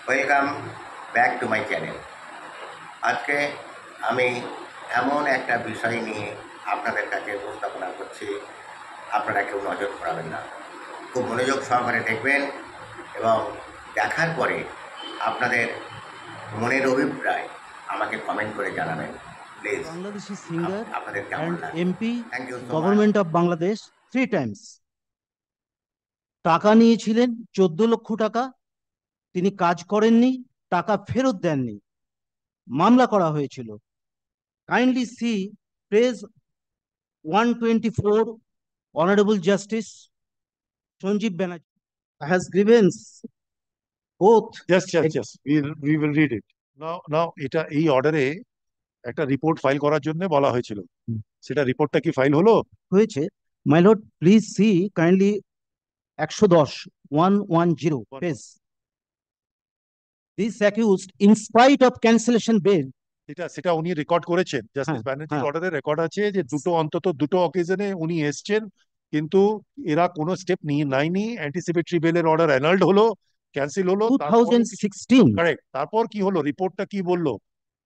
Welcome back to my channel. আজকে আমি এমন একটা বিষয় নিয়ে আপনাদের কাছে উপস্থাপনা করছি, আপনারা কেউ নজর ঘোরাবেন না, খুব মনোযোগ সহকারে দেখবেন এবং দেখার পরে আপনাদের মনের অভিপ্রায় আমাকে কমেন্ট করে জানাবেন প্লিজ। বাংলাদেশি সিঙ্গার আপনাদের কেমন and লাগে? MP, thank you so much. Government of Bangladesh 3 times টাকা নিয়েছিলেন 14 লক্ষ টাকা, তিনি কাজ করেননি, টাকা ফেরত দেননি, মামলা করা হয়েছিল। Kindly see page 124, honourable justice Sanjib Banerjee has grievance both Yes. We will read it. Now এটা এই অর্ডারে একটা রিপোর্ট ফাইল করার জন্য বলা হয়েছিল, সেটা রিপোর্টটা কি ফাইল হলো? হয়েছে। My lord please see kindly 110 page. This accused in spite of cancellation bail, সেটা উনি রেকর্ড করেছেন। জাস্টিস হ্যাঁ, ব্যানার্জির হ্যাঁ। অর্ডারে রেকর্ড আছে যে অন্তত দুটো অকেশনে উনি এসছেন, কিন্তু এরা কোনো স্টেপ নেয়নি। অ্যান্টিসিপেটরি বেলের অর্ডার অ্যানাল্ড হলো, ক্যান্সেল হলো। 2016 কারেক্ট। তারপর কি হলো? রিপোর্টটা কি বললো?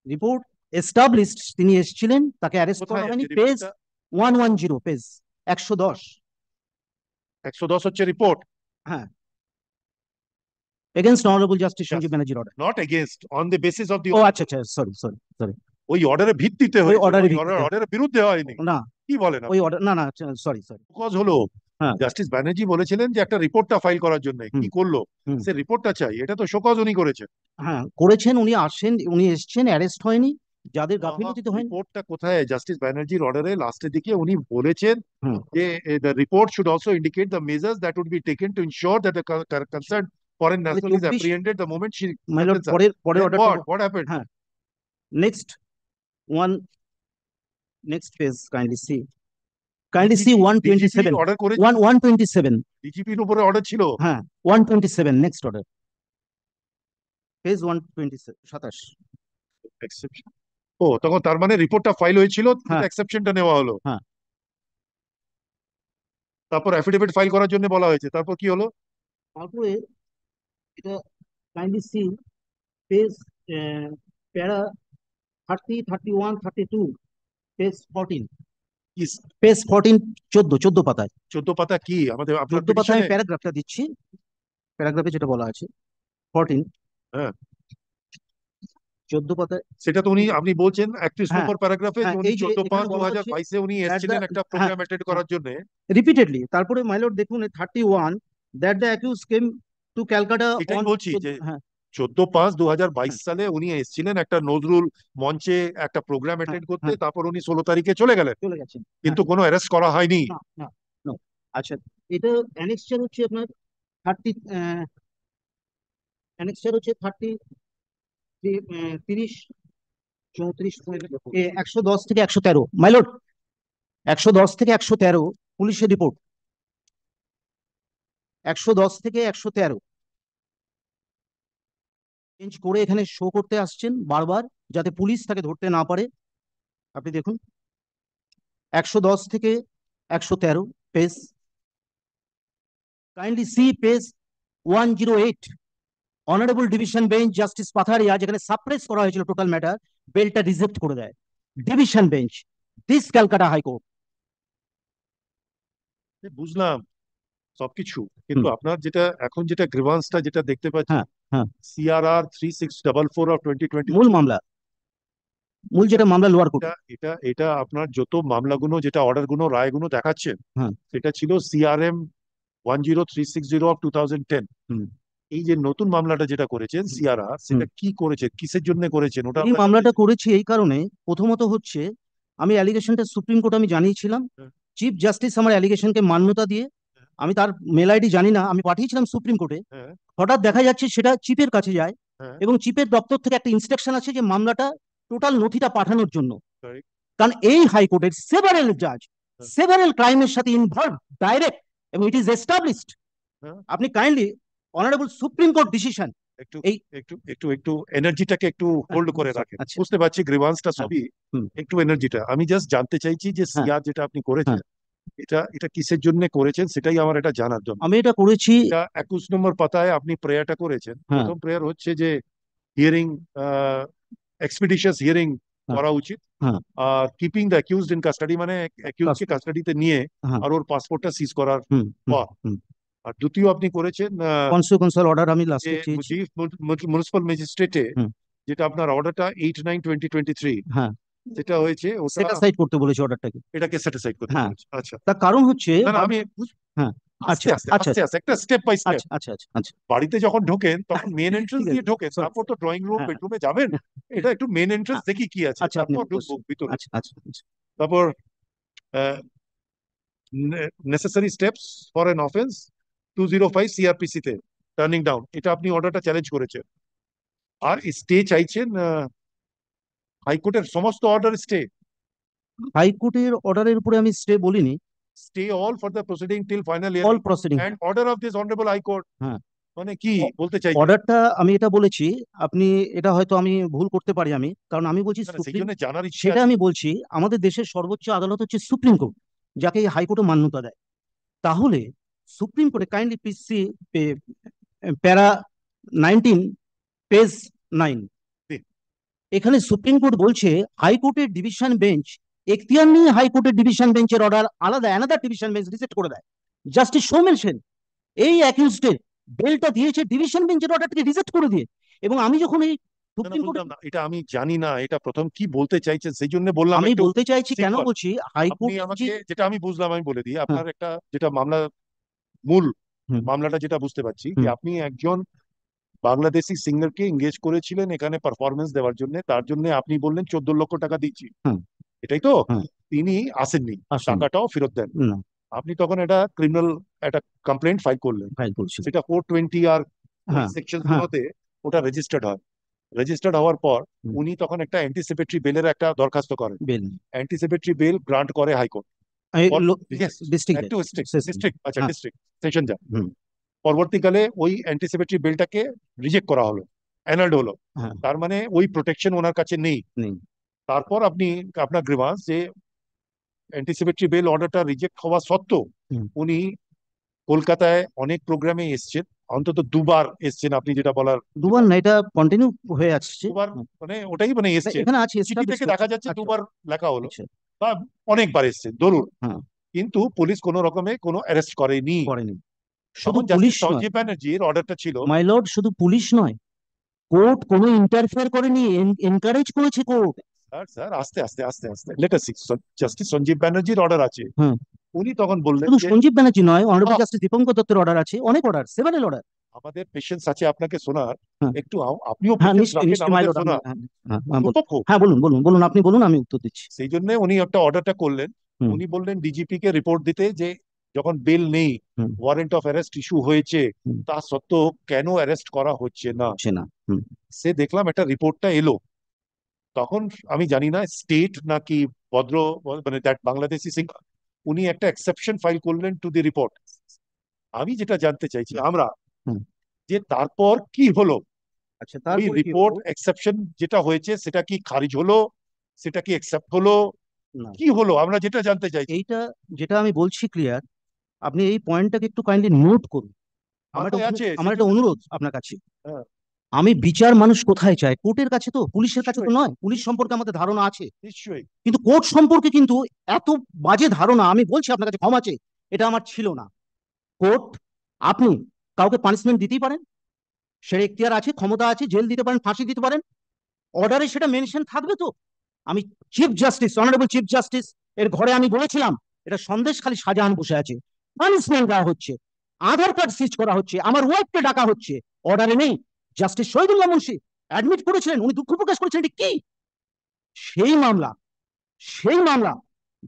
রিপোর্ট এস্টাবলিশড তিনি এসেছিলেন, তাকে অ্যারেস্ট করা কোথায় হয়নি। আছে পেজ রিপোর্টটা? 110, পেজ 110। 110 হচ্ছে রিপোর্ট। হ্যাঁ, এগেইনস্ট অনারেবল জাস্টিস সঞ্জীব ব্যানার্জির order. Not against, on the basis of the. ও আচ্ছা, সরি। ওই অর্ডারের ভিত্তিতে ওই হয়েছে, অর্ডারের ভিত্তিতে। অর্ডারের বিরুদ্ধে হয়নি। না, কি বলেন ওই আপনি? অর্ডার না, সরি। কজ হলো। হ্যাঁ, জাস্টিস ব্যানার্জি বলেছিলেন যে একটা রিপোর্টটা ফাইল করার জন্য, কি করলো? হুম। সে রিপোর্টটা চাই। এটা তো শোকজ উনি করেছেন। হ্যাঁ, করেছেন, উনি এসেছেন, অ্যারেস্ট হয়নি, যাদের গাফিলতিতে হয়নি। রিপোর্টটা কোথায়? জাস্টিস ব্যানার্জির অর্ডারে লাস্টের দিকে উনি বলেছেন হুম। যে the report should also indicate the measures that would be taken to ensure that the concerned foreign national is 24 apprehended the moment she my lord, accepts her. পরের Then অর্ডারটা। what happened? হ্যাঁ, next page kindly C 127, order করে 127। ডিজিপির উপরে order ছিল। হ্যাঁ, 127 next order, page 127। Exception. ও, তখন তার মানে রিপোর্টটা ফাইল হয়েছিল, হ্যাঁ, এক্সেপশনটা নেওয়া হলো। হ্যাঁ। তারপর অ্যাফিডেভিট ফাইল করার জন্য বলা হয়েছে। তারপর কি হলো? তারপরে এটা কাইন্ডলি সি পেজ প্যারা 30, 31, 32, পেজ 14, পেজ 14, 14 পাতায়। 14 পাতা কি আমাদের আপনার 14 পাতায় আমি পিটিশনে? প্যারাগ্রাফটা দিচ্ছি, প্যারাগ্রাফে যেটা বলা আছে 14। হ্যাঁ, 14 পাতায়। সেটা তো আপনি বলছেন 31 হ্যাঁ, নম্বর প্যারাগ্রাফে যে হ্যাঁ, উনি এই যে এখানে বলা হচ্ছে 14/5/2022 উনি that এসেছিলেন the- একটা হ্যাঁ, প্রোগ্রাম অ্যাটেন্ড করার জন্য। রিপিটেডলি। তারপরে মাইলর্ড দেখুন 31, that the accuse came to Calcutta এটাই অন। বলছি যে হ্যাঁ, 14/5/2022 সালে উনি এসেছিলেন একটা নজরুল মঞ্চে একটা প্রোগ্রাম অ্যাটেন্ড করতে। হ্যাঁ, তারপর উনি 16 তারিখে চলে গেলেন, চলে গেছেন, কিন্তু কোনো অ্যারেস্ট করা হয়নি। না, না, no। আচ্ছা, এটা অ্যানেক্সচার হচ্ছে আপনার 30, অ্যানেক্সচার হচ্ছে 30, 30, 34, 110 থেকে 113 মাইলর্ড, 110 থেকে 113 পুলিশের রিপোর্ট, 110 থেকে 113 চেঞ্জ করে এখানে শো করতে আসছেন বারবার, যাতে পুলিশ তাকে ধরতে না পারে। আপনি দেখুন 110 থেকে 113 page, kindly see page 108, honourable division bench justice Patharia, যেখানে সাপ্রেস করা হয়েছিল টোটাল ম্যাটার, বেলটা রিজেক্ট করে দেয় division bench, this Calcutta high court. বুঝলাম সবকিছু, কিন্তু আপনার যেটা গ্রিভান্সটা যেটা দেখতে পাচ্ছি, হ্যাঁ, হ্যাঁ, CRR 3644 অফ 2020, মূল মামলা, যেটা মামলা লোয়ার কোর্টে। এটা আপনার যত মামলাগুলো, যেটা অর্ডারগুলো, রায়গুলো দেখাচ্ছেন, হ্যাঁ, সেটা ছিল CRM 10360 অফ 2010। এই যে নতুন মামলাটা যেটা করেছেন CRR, সেটা কি করেছে, কিসের জন্য করেছেন ওটা? এই মামলাটা করেছি এই কারণে, প্রথমত হচ্ছে আমি অ্যালিগেশনটা সুপ্রিম কোর্ট আমি জানিয়েছিলাম, চিফ জাস্টিস আমার অ্যালিগেশনকে মান্যতা দিয়ে, আমি তার মেল আইডি জানি না, আমি পাঠিয়েছিলাম সুপ্রিম কোর্টে। হঠাৎ দেখা যাচ্ছে সেটা চিফের কাছে যায়, এবং চিফের দপ্তর থেকে একটা ইনস্ট্রাকশন আছে যে মামলাটা টোটাল নথিটা পাঠানোর জন্য। কারণ এই হাইকোর্টের সেভারেল জাজ সেভারেল ক্রাইমের সাথে ইনভলভ ডাইরেক্ট, এবং ইট ইজ এস্টাবলিশড। আপনি kindly honourable supreme court decision, একটু একটু একটু একটু এনার্জিটাকে একটু হোল্ড করে রাখেন। বুঝতে পারছি গ্রিভান্সটা সবই, একটু এনার্জিটা আমি জাস্ট জানতে চাইছি যে সিআর যেটা আপনি করেছেন, এটা এটা কিসের জন্য করেছেন সেটাই আমার এটা জানার জন্য। আমি এটা করেছি। এটা 21 নম্বর পাতায় আপনি প্রেয়ারটা করেছেন। হ্যাঁ, প্রথম প্রেয়ার হচ্ছে যে হিয়ারিং, এক্সপিডিশিয়াস হিয়ারিং হ্যাঁ, করা উচিত। হ্যাঁ, আর keeping the accused in custody, মানে অ্যাকিউজড কে কাস্টাডিতে নিয়ে হ্যাঁ, আর ওর পাসপোর্টটা সিজ করার হুম, হুম, পর। হুম। আর দ্বিতীয় আপনি করেছেন কনসিকুয়েন্সিয়াল অর্ডার আমি যে লাস্টে চেয়েছি। চিফ মিউনিসিপাল ম্যাজিস্ট্রেটে হুম, যেটা আপনার অর্ডারটা 8/9/2023 হ্যাঁ, যেটা হয়েছে ওটা সেট অ্যাসাইড করতে বলেছি অর্ডারটাকে। এটাকে স্যাটিসফাইড করতে হ্যাঁ, বলেছে। আচ্ছা, তার কারণ হচ্ছে না না আমি হ্যাঁ, আস্তে আচ্ছা, আস্তে আচ্ছা, আস্তে আস্তে একটা স্টেপ বাই স্টেপ। আচ্ছা, আচ্ছা, আচ্ছা, আচ্ছা, বাড়িতে যখন ঢোকেন তখন মেন এন্ট্রান্স ঠিক আছে, দিয়ে ঢোকেন, সরি, তারপর তো ড্রয়িং রুম হ্যাঁ, বেডরুমে যাবেন। এটা একটু মেন এন্ট্রান্স দেখি কি আছে, আচ্ছা, আপনি তারপর ঢুকবো বলছেন। ভিতরে। আচ্ছা, আচ্ছা, আচ্ছা। তারপর necessary steps for N offence 205 CrPC তে টার্নিং ডাউন, এটা আপনি অর্ডারটা চ্যালেঞ্জ করেছেন। আর স্টে চাইছেন, হাইকোর্টের সমস্ত অর্ডার স্টে, হাইকোর্টের অর্ডারের উপরে আমি স্টে বলিনি। Stay all for the proceeding till final all hearing proceeding. And order of this honourable high court. হ্যাঁ, মানে কি বলতে চাইছেন? অর্ডারটা আমি এটা বলেছি। আপনি এটা হয়তো আমি ভুল করতে পারি, আমি কারণ আমি বলছি না, না, সেই সুপ্রিম, জন্য জানার ইচ্ছে সেটা আছে। আমি বলছি আমাদের দেশের সর্বোচ্চ আদালত হচ্ছে সুপ্রিম কোর্ট, যাকে হাইকোর্টে মান্যতা দেয়। তাহলে সুপ্রিম কোর্টে কাইন্ডলি পিসি প্যারা 19 পেজ 9, এখানে সুপ্রিম কোর্ট বলছে হাইকোর্টের ডিভিশন বেঞ্চ এখতিয়ার নিয়ে হাইকোর্টের ডিভিশন বেঞ্চের অর্ডার আলাদা অ্যানাদার ডিভিশন বেঞ্চ রিজেক্ট করে দেয়। জাস্টিস সৌমেন সেন এই অ্যাকিউজডের বেলটা দিয়েছে ডিভিশন বেঞ্চের অর্ডারটাকে রিজেক্ট করে দিয়ে। এবং আমি যখন এই না, না, সুপ্রিম কোর্টে, বুঝলাম না, এটা আমি জানি না এটা প্রথম কি বলতে চাইছেন, সেই জন্য বললাম আমি একটু বলতে চাইছি কেন সিম্পল। বলছি আপনি হাইকোর্ট যে, আমাকে যেটা আমি বুঝলাম আমি বলে দিই, হ্যাঁ, আপনার একটা যেটা মামলা, মূল হুম, মামলাটা যেটা বুঝতে পারছি যে হুম, আপনি একজন বাংলাদেশি সিঙ্গারকে এঙ্গেজ করেছিলেন এখানে পারফরমেন্স দেওয়ার জন্য, তার জন্য আপনি বললেন 14 লক্ষ টাকা দিচ্ছি, হ্যাঁ, এটাই তো? হ্যাঁ, তিনি আসেননি, আসুন, টাকাটাও ফেরত দেন। না, আপনি তখন একটা ক্রিমিনাল একটা কমপ্লেন্ট ফাইল করলেন, ফাইল করছি। সেটা 420 আর ওই হ্যাঁ, সেকশন হ্যাঁ, গুলোতে ওটা রেজিস্টার্ড হয়। রেজিস্টার্ড হওয়ার পর হুম, উনি তখন একটা অ্যান্টিসিপেটরি বেলের একটা দরখাস্ত করেন। বেল অ্যান্টিসিপেটরি বেল গ্রান্ট করে হাইকোর্ট। ডিস্ট্রিক্ট, একটু সেশন, ডিস্ট্রিক্ট, আচ্ছা হ্যাঁ, ডিস্ট্রিক্ট সেশন যা। হুম, পরবর্তীকালে ওই অ্যান্টিসিপেটরি বিলটাকে রিজেক্ট করা হলো, অ্যানাল্ড হলো। হ্যাঁ, তার মানে ওই প্রোটেকশন ওনার কাছে নেই। নেই, তারপর আপনি আপনার গ্রিভান্স যে অ্যান্টিসিপেটরি বেল অর্ডারটা রিজেক্ট হওয়া সত্ত্বেও হুম। উনি কলকাতায় অনেক প্রোগ্রামে এসছেন, অন্তত দুবার এসছেন আপনি যেটা বলার, যেটা দুবার না, এটা কন্টিনিউ হয়ে আসছে। দুবার, হুম। মানে ওটাই মানে না, এসছেন। এখানে আছে, চিঠি এস্টাবলিশ থেকে করছে। দেখা যাচ্ছে আচ্ছা, দুবার লেখা হলো, আচ্ছা, বা অনেকবার এসছেন ধরুন, হ্যাঁ, কিন্তু পুলিশ কোনো রকমে কোনো অ্যারেস্ট করেনি। করেনি। শুধু তখন পুলিশ জাস্টিস নয়, সঞ্জীব ব্যানার্জির অর্ডারটা ছিল। মাই লর্ড, শুধু পুলিশ নয়, কোর্ট কোনো ইন্টারফেয়ার করেনি, এনকারেজ করেছে কোর্ট। স্যার স্যার আস্তে আস্তে আস্তে আস্তে let us see. Justice Sanjib ব্যানার্জির অর্ডার আছে, হ্যাঁ, উনি তখন বললেন শুধু যে সঞ্জীব ব্যানার্জি নয়, অনারেবল আহ, জাস্টিস দীপঙ্কর দত্তের অর্ডার আছে, অনেক অর্ডার, সেভারেল অর্ডার। আমাদের পেশেন্স আছে আপনাকে শোনার, হ্যাঁ, একটু আপনিও হ্যাঁ, পেশেন্স নিশ্চয়ই, রাখেন নিশ্চয়ই, মাই আমাদের লর্ড, আমি, শোনার। হ্যাঁ, হ্যাঁ, হ্যাঁ, বলুন, দুপক্ষ, হ্যাঁ, বলুন, বলুন, বলুন, আপনি বলুন, আমি উত্তর দিচ্ছি। সেই জন্য উনি একটা অর্ডারটা করলেন। হুম, উনি বললেন ডিজিপি কে রিপোর্ট দিতে যে যখন বেল নেই, হুম, ওয়ারেন্ট অফ অ্যারেস্ট ইস্যু হয়েছে, হুম, তা সত্ত্বেও কেন অ্যারেস্ট করা হচ্ছে না। হচ্ছে না, হুম। সে দেখলাম একটা রিপোর্টটা এলো, তখন আমি জানি না স্টেট নাকি ভদ্র, মানে দ্যাট বাংলাদেশি সিং, উনি একটা এক্সেপশন ফাইল করলেন টু দি রিপোর্ট। আমি যেটা জানতে চাইছি আমরা, হুম। যে তারপর কি হলো, আচ্ছা, ওই তারপরে কি রিপোর্ট হলো? এক্সেপশন যেটা হয়েছে সেটা কি খারিজ হলো, সেটা কি অ্যাকসেপ্ট হলো, না, কি হলো আমরা যেটা জানতে চাইছি। এইটা যেটা আমি বলছি ক্লিয়ার, আপনি এই পয়েন্টটাকে একটু কাইন্ডলি নোট করুন। মাথায় আছে আমার সেই একটা জন্য তো। অনুরোধ আপনার কাছে। হ্যাঁ, আমি বিচার মানুষ কোথায় চায়? কোর্টের কাছে তো, পুলিশের কাছে তো নিশ্চয়ই নয়। পুলিশ সম্পর্কে আমাদের ধারণা আছে, নিশ্চয়ই। কিন্তু কোর্ট সম্পর্কে কিন্তু এত বাজে ধারণা, আমি বলছি আপনার কাছে ক্ষমা চেয়ে, এটা আমার ছিল না। কোর্ট, আপনি কাউকে পানিশমেন্ট দিতেই পারেন, সে এখতিয়ার আছে, ক্ষমতা আছে, জেল দিতে পারেন, ফাঁসি দিতে পারেন, অর্ডারে সেটা মেনশন থাকবে তো। আমি chief justice, honourable chief justice এর ঘরে আমি বলেছিলাম, এটা সন্দেশখালী শাহজাহান বসে আছে, পানিশমেন্ট দেওয়া হচ্ছে, আধার কার্ড সিজ করা হচ্ছে, আমার ওয়াইফকে ডাকা হচ্ছে, অর্ডারে নেই। জাস্টিস শহীদুল্লাহ মুন্সি অ্যাডমিট করেছিলেন, উনি দুঃখ প্রকাশ করেছেন, এটি কি? সেই মামলা, সেই মামলা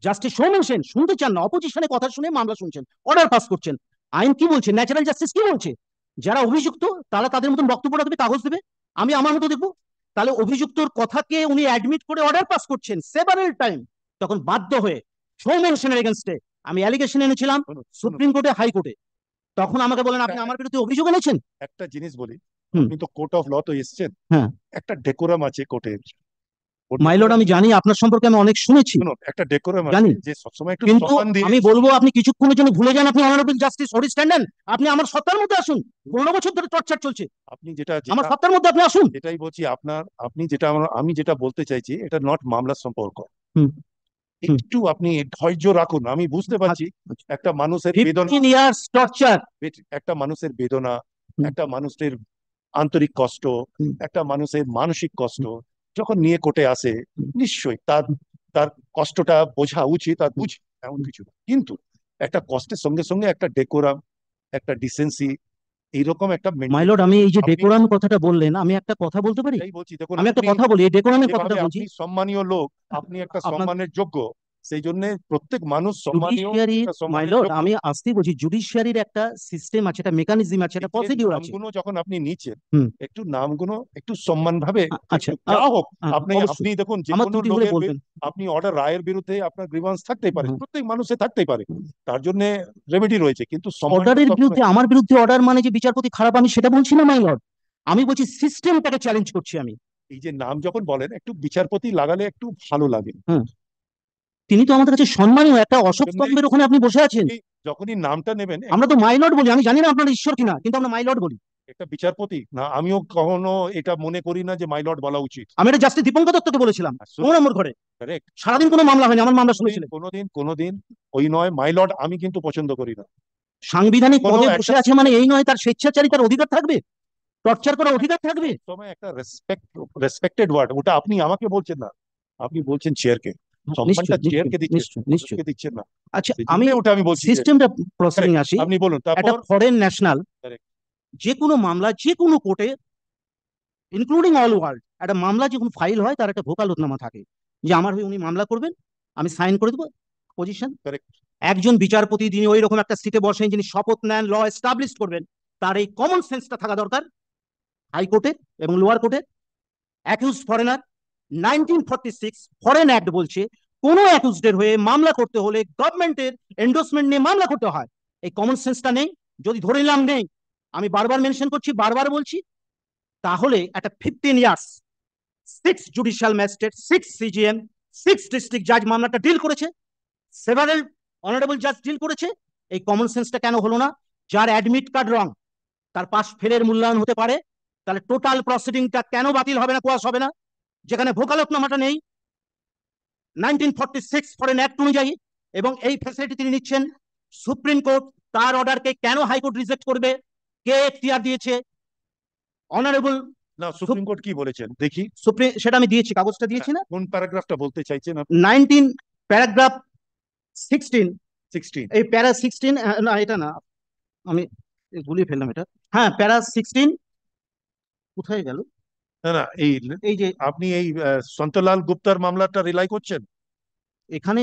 জাস্টিস সৌমেন সেন শুনতে চান না, অপোজিশনে কথা শুনে মামলা শুনছেন, অর্ডার পাস করছেন। আইন কি বলছে, ন্যাচারাল জাস্টিস কি বলছে? যারা অভিযুক্ত তারা তাদের মতন বক্তব্যটা দেবে, কাগজ দেবে, আমি আমার মতো দেখবো। তাহলে অভিযুক্তর কথাকে উনি অ্যাডমিট করে অর্ডার পাস করছেন সেভারেল টাইম। তখন বাধ্য হয়ে সৌমেন সেনের এগেনস্টে আমি অ্যালিগেশন এনেছিলাম শুনুন শুনুন, সুপ্রিম কোর্টে, হাইকোর্টে। তখন আমাকে বলেন একটা আপনি আমার বিরুদ্ধে অভিযোগ এনেছেন। একটা জিনিস বলি, হুম, আপনি তো কোর্ট অফ ল তো এসছেন, হ্যাঁ, একটা ডেকোরাম আছে কোর্টের। মাই লর্ড, আমি জানি আপনার সম্পর্কে আমি অনেক শুনেছি, শুনুন, একটা ডেকোরাম জানি। আছে যে সবসময় একটু কিন্তু সম্মান দিয়ে। আমি বলবো আপনি কিছুক্ষণের জন্য ভুলে যান আপনি অনারেবল জাস্টিস হরিশ ট্যান্ডন। আপনি আমার সত্তার মধ্যে আসুন। 15 বছর ধরে টর্চার চলছে, আপনি যেটা আমার যেটা সত্তার মধ্যে আপনি আসুন। এটাই বলছি, আপনি যেটা আমি যেটা বলতে চাইছি, এটা নট মামলার সম্পর্ক। হুম, হুম। একটু আপনি ধৈর্য রাখুন। আমি বুঝতে পারছি একটা মানুষের বেদনা, 15 ইয়ার্স টর্চার। একটা মানুষের বেদনা, একটা মানুষের আন্তরিক কষ্ট, একটা মানুষের মানসিক কষ্ট যখন নিয়ে কোর্টে আসে, নিশ্চয়ই তার তার কষ্টটা বোঝা উচিত, আর বুঝি এমন কিছু না। কিন্তু একটা কষ্টের সঙ্গে সঙ্গে একটা ডেকোরাম, একটা ডিসেন্সি, এইরকম একটা মাই লর্ড, আমি এই যে আপনি, ডেকোরাম কথাটা বললেন, আমি একটা কথা বলতে পারি? এটাই বলছি, দেখুন আমি একটা আপনি কথা বলি, এই ডেকোরামের কথাটা যেভাবে বলছি। আপনি সম্মানীয় লোক, আপনি একটা আপনার সম্মানের যোগ্য, সেই জন্য প্রত্যেক মানুষ সম্মানীয়, জুডিশিয়ারির, একটা মাই সম্মানের লর্ড যোগ্য। আমি আসতেই বলছি, জুডিশিয়ারির একটা সিস্টেম আছে, একটা মেকানিজম আছে, একটা এই যে প্রসিডিউর আছে। নামগুলো যখন আপনি নিচ্ছেন, হুম। একটু নামগুলো একটু সম্মান ভাবে, আচ্ছা, একটু যা হোক, আপনি অবশ্যই আপনি দেখুন যে আমার কোনো ত্রুটি হলে লোকের বলবেন। আপনি অর্ডার রায়ের বিরুদ্ধে আপনার গ্রিভান্স থাকতেই পারে, হুম। প্রত্যেক মানুষের থাকতেই পারে, তার জন্য রেমেডি রয়েছে, কিন্তু সম্মানটা অর্ডারের সবসময়। বিরুদ্ধে, আমার বিরুদ্ধে অর্ডার মানে যে বিচারপতি খারাপ, আমি সেটা বলছি না মাই লর্ড। আমি বলছি সিস্টেমটাকে চ্যালেঞ্জ করছি আমি। এই যে নাম যখন বলেন, একটু বিচারপতি লাগালে একটু ভালো লাগে। হুম। তিনি তো আমাদের কাছে সম্মানীয়, একটা অশোক জন্যে স্তম্ভের ওখানে আপনি বসে আছেন। যখনই নামটা নেবেন, আমরা তো মাই লর্ড বলি, আমি জানি না আপনার ঈশ্বর কিনা, কিন্তু আমরা মাই লর্ড বলি। একটা বিচারপতি না, আমিও কখনো এটা মনে করি না যে মাই লর্ড বলা উচিত। আমি এটা জাস্টিস দীপঙ্কর দত্তকে বলেছিলাম 9 নম্বর ঘরে। কারেক্ট। সারাদিন কোনো মামলা হয়নি, আমার মামলা শুনেছিলেন। কোনোদিন ওই নয়, মাই লর্ড আমি কিন্তু পছন্দ করি না। সাংবিধানিক কোনো পদে একটা বসে আছে মানে এই নয় তার স্বেচ্ছাচারিতার অধিকার থাকবে, টর্চার করার অধিকার থাকবে। সময় একটা রেসপেক্টেড ওয়ার্ড, ওটা আপনি আমাকে বলছেন না, আপনি বলছেন চেয়ারকে। সম্মানটা নিশ্চয়ই, নিশ্চয়ই, চেয়ারকে দিচ্ছেন, নিশ্চয়ই, নিশ্চয়ই। মানুষকে দিচ্ছেন না। আচ্ছা, সেই আমি জন্য ওটা আমি বলছি যে সিস্টেমটা প্রসিডিং correct, আসি। আপনি বলুন একটা তারপর। Foreign national Correct. যে কোনো মামলা, যে কোনো কোর্টে, ইনক্লুডিং অল ওয়ার্ল্ড, একটা মামলা যখন ফাইল হয় তার একটা ভোকালতনামা থাকে যে আমার হয়ে উনি মামলা করবেন, আমি সাইন করে দেবো, পজিশন। Correct. একজন বিচারপতি যিনি ওই রকম একটা সিটে বসেন, যিনি শপথ নেন, ল এস্টাবলিশ করবেন, তার এই কমন সেন্সটা থাকা দরকার। হাইকোর্টে এবং লোয়ার কোর্টে অ্যাকিউজ ফরেনার, 1946 ফরেন অ্যাক্ট বলছে কোন অ্যাকিউজডের হয়ে মামলা করতে হলে গভর্নমেন্টের এন্ডোর্সমেন্ট নিয়ে মামলা করতে হয়। এই কমন সেন্সটা নেই, যদি ধরে নিলাম নেই, আমি বারবার মেনশন করছি, বারবার বলছি, তাহলে একটা 15 years 6 judicial magistrate, 6 CGM, 6 district জাজ মামলাটা ডিল করেছে, সেভারেল অনারেবল জাজ ডিল করেছে। এই কমন সেন্সটা কেন হলো না? যার অ্যাডমিট কার্ড রং, তার পাস ফেলের মূল্যায়ন হতে পারে, তাহলে টোটাল প্রসিডিংটা কেন বাতিল হবে না, কোয়াশ হবে না? যেখানে ভোকালতনামাটা নেই 1946 ফরেন অ্যাক্ট অনুযায়ী, এবং এই ফ্যাসিলিটি তিনি নিচ্ছেন। সুপ্রিম কোর্ট তার অর্ডারকে কেন হাইকোর্ট রিজেক্ট করবে? কে এখতিয়ার দিয়েছে? অনারেবল না, সুপ্রিম কোর্ট কি বলেছেন দেখি। সুপ্রিম, সেটা আমি দিয়েছি, কাগজটা দিয়েছি না। কোন প্যারাগ্রাফটা বলতে চাইছেন আপনি? 19 প্যারাগ্রাফ 16, 16। এই প্যারা 16, না এটা না, আমি গুলিয়ে ফেললাম এটা। হ্যাঁ, প্যারা 16 কোথায় গেল? না না, এই এই যে আপনি এই সন্তলাল গুপ্তার মামলাটা রিলাই করছেন? এখানে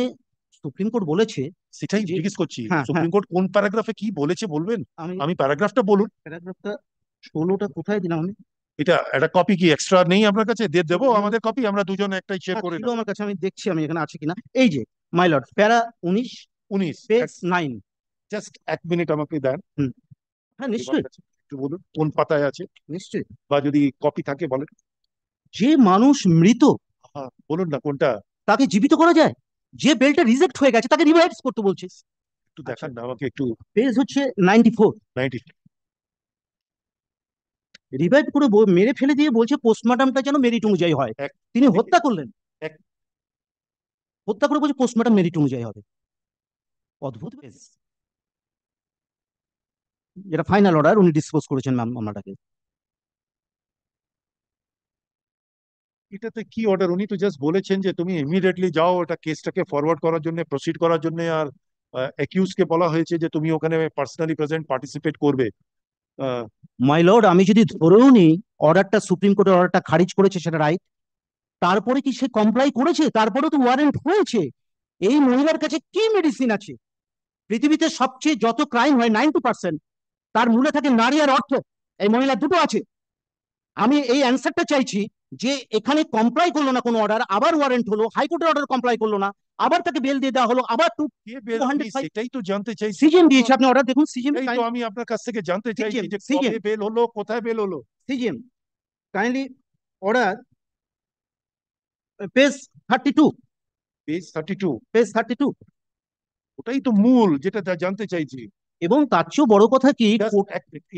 সুপ্রিম কোর্ট বলেছে সেটাই যে, জিজ্ঞেস করছি, হ্যাঁ হ্যাঁ, সুপ্রিম কোর্ট কোন প্যারাগ্রাফে কি বলেছে বলবেন? আমি আমি প্যারাগ্রাফটা বলুন। প্যারাগ্রাফটা 16টা কোথায় দিলাম আমি? এটা একটা কপি কি এক্সট্রা নেই আপনার কাছে? দিয়ে দেবো আমাদের কপি, আমরা দুজনে একটাই শেয়ার হ্যাঁ, করে ছিল নেবো। আমার কাছে, আমি দেখছি আমি এখানে আছে কিনা। এই যে মাই লর্ড, প্যারা 19, 19। পেজ 9। জাস্ট 1 মিনিট আমাকে দেন। হুম, হ্যাঁ এবার নিশ্চয়ই, কাছে একটু বলুন কোন পাতায় আছে, নিশ্চয়ই। বা যদি কপি থাকে বলেন। যে মানুষ মৃত হ্যাঁ বলুন না কোনটা। তাকে জীবিত করা যায়? যে বেলটা রিজেক্ট হয়ে গেছে তাকে রিভাইভ করতে বলছে। একটু আচ্ছা, দেখান না আমাকে একটু। পেজ হচ্ছে 94। 90। রিভাইভ করে মেরে ফেলে দিয়ে বলছে পোস্টমর্টমটা যেন মেরিট অনুযায়ী হয়। এক তিনি হত্যা করলেন, এক হত্যা করে বলছে পোস্টমর্টম মেরিট অনুযায়ী হবে। অদ্ভুত পেজ, যেটা ফাইনাল অর্ডার উনি ডিসপোজ করেছেন মামলাটাকে। এটাতে কি অর্ডার? উনি তো জাস্ট বলেছেন যে তুমি ইমিডিয়েটলি যাও ওটা কেসটাকে ফরওয়ার্ড করার জন্য, প্রসিড করার জন্য, আর অ্যাকিউজ কে বলা হয়েছে যে তুমি ওখানে পার্সোনালি প্রেজেন্ট পার্টিসিপেট করবে। আহ, মাই লর্ড, আমি যদি ধরেও নিই অর্ডারটা, সুপ্রিম কোর্টের অর্ডারটা খারিজ করেছে, সেটা রাইট, তারপরে কি সে কমপ্লাই করেছে? তারপরে তো ওয়ারেন্ট হয়েছে। এই মহিলার কাছে কি মেডিসিন আছে? পৃথিবীতে সবচেয়ে যত ক্রাইম হয় 90% তার মূলে থাকে নারী আর অর্থ। এই মহিলা দুটো আছে। আমি এই অ্যান্সারটা চাইছি যে এখানে কমপ্লাই করলো না কোনো অর্ডার, আবার ওয়ারেন্ট হলো, হাইকোর্টের অর্ডার কমপ্লাই করলো না, আবার তাকে বেল দিয়ে দেওয়া হলো, আবার কে আমি 205 সেটাই তো জানতে চাইছি। সিজিএম দিয়েছে। আপনি অর্ডার দেখুন, সিজিএম এই তো আমি আপনার কাছ থেকে জানতে চাইছি সিজিএম যে সিজিএম কবে বেল হলো, কোথায় বেল হলো। CGM kindly order page 32, page 32, page 32। ওটাই তো মূল যেটা জানতে চাইছি। এবং তার চেয়েও বড় কথা কি, Just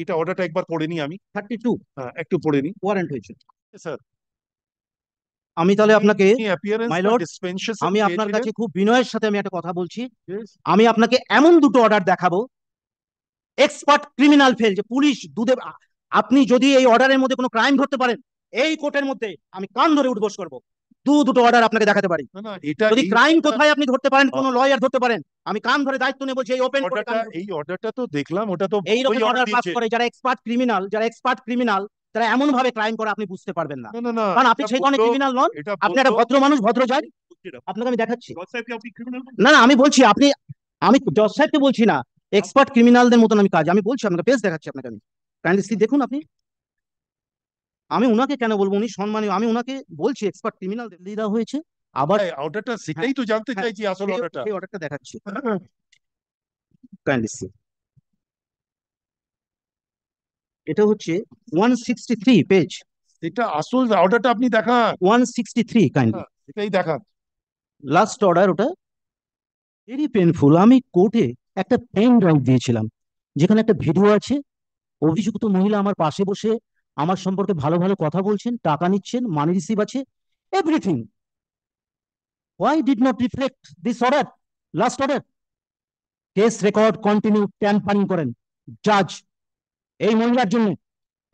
এটা অর্ডারটা একবার পড়ে নি আমি। 32 হ্যাঁ, একটু পড়ে নি ওয়ারেন্ট হয়েছে। স্যার। আমি তাহলে আপনাকে, অ্যাপিয়ারেন্স মাই বা লর্ড, ডিসপেনসেশন আমি আপনার কাছে খুব বিনয়ের সাথে আমি একটা কথা বলছি। Yes. আমি আপনাকে এমন দুটো অর্ডার দেখাবো, এক্সপার্ট ক্রিমিনাল ফেল, যে পুলিশ দুধে, আপনি যদি এই অর্ডারের মধ্যে কোনো ক্রাইম ধরতে পারেন, এই কোর্টের মধ্যে আমি কান ধরে উঠবোস করবো। দুটো অর্ডার আপনাকে দেখাতে পারি। না না, এটা যদি এই ক্রাইম কোথায় আপনি ধরতে পারেন, আ- কোনো লয়ার ধরতে পারেন, আমি কান ধরে দায়িত্ব নেবো যে এই ওপেন কোর্টে এই অর্ডারটা তো দেখলাম, ওটা তো এইরকম ওই অর্ডার অর্ডার পাস দিয়েছে। করে যারা এক্সপার্ট ক্রিমিনাল, তারা এমন ভাবে ক্রাইম করে আপনি বুঝতে পারবেন না। না না না, কারণ আপনি এটা সেই ধরনের বললো, ক্রিমিনাল নন। এটা আপনি একটা বললো ভদ্র মানুষ, ভদ্র জাজ। আপনাকে আমি দেখাচ্ছি। জজ সাহেব কি আপনি criminal? না না, আমি বলছি আপনি, আমি জজ সাহেবকে বলছি না, এক্সপার্ট ক্রিমিনালদের মতন আমি কাজ, আমি বলছি আপনাকে, পেজ দেখাচ্ছি আপনাকে আমি। কাইন্ডলি দেখুন আপনি। আমি উনাকে কেন বলবো, উনি সম্মানীয়, আমি উনাকে বলছি এক্সপার্ট ক্রিমিনাল দেওয়া হয়েছে। আবার হ্যাঁ, অর্ডারটা হ্যাঁ, সেটাই তো জানতে হ্যাঁ, চাইছি, আসল অর্ডারটা। সেই অর্ডারটা দেখাচ্ছি। কাইন্ডলি এটা হচ্ছে 163 পেজ, সেটা আসল অর্ডারটা আপনি দেখান। 163 কাইন্ডলি হ্যাঁ, সেটাই দেখান। লাস্ট অর্ডার ওটা। Very painful. আমি কোর্টে একটা পেন ড্রাইভ দিয়েছিলাম, যেখানে একটা ভিডিও আছে, অভিযুক্ত মহিলা আমার পাশে বসে আমার সম্পর্কে ভালো ভালো কথা বলছেন, টাকা নিচ্ছেন, মানি রিসিভ আছে, everything. Why did not reflect this order, last order? Case record continue tampering করেন জাজ এই মহিলার জন্য।